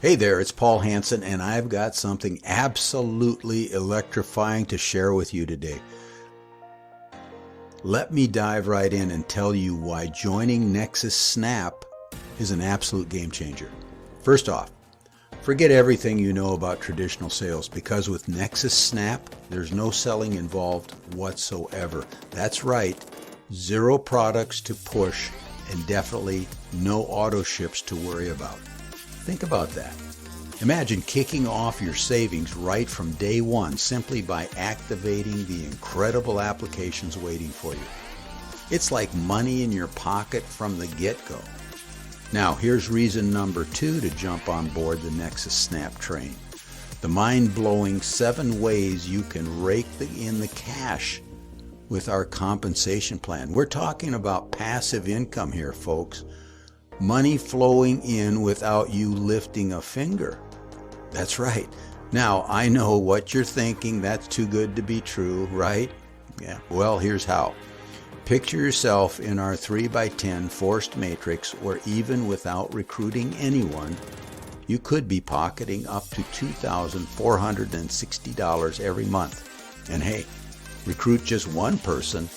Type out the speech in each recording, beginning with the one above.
Hey there, it's Paul Hansen, and I've got something absolutely electrifying to share with you today. Let me dive right in and tell you why joining Nexus Snap is an absolute game changer. First off, forget everything you know about traditional sales, because with Nexus Snap, there's no selling involved whatsoever. That's right, 0 products to push and definitely no auto ships to worry about. Think about that. Imagine kicking off your savings right from day one simply by activating the incredible applications waiting for you. It's like money in your pocket from the get-go. Now, here's reason number 2 to jump on board the Nexus Snap train. The mind-blowing 7 ways you can rake in the cash with our compensation plan. We're talking about passive income here, folks. Money flowing in without you lifting a finger. That's right. Now, I know what you're thinking. That's too good to be true, right? Yeah. Well, here's how. Picture yourself in our 3x10 forced matrix where even without recruiting anyone, you could be pocketing up to $2,460 every month. And hey, recruit just one person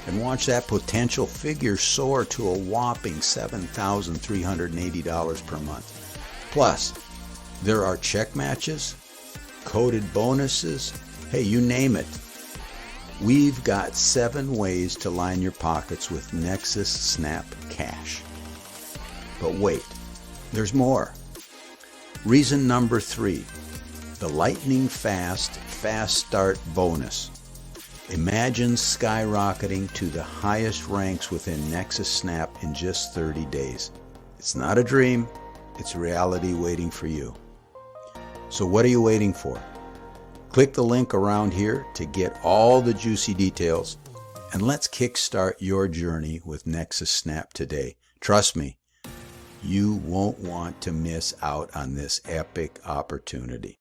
and watch that potential figure soar to a whopping $7,380 per month. Plus, there are check matches, coded bonuses, hey, you name it. We've got 7 ways to line your pockets with Nexus Snap Cash. But wait, there's more. Reason number 3, the lightning fast start bonus. Imagine skyrocketing to the highest ranks within Nexus Snap in just 30 days. It's not a dream, it's reality waiting for you. So what are you waiting for? Click the link around here to get all the juicy details, and let's kickstart your journey with Nexus Snap today. Trust me, you won't want to miss out on this epic opportunity.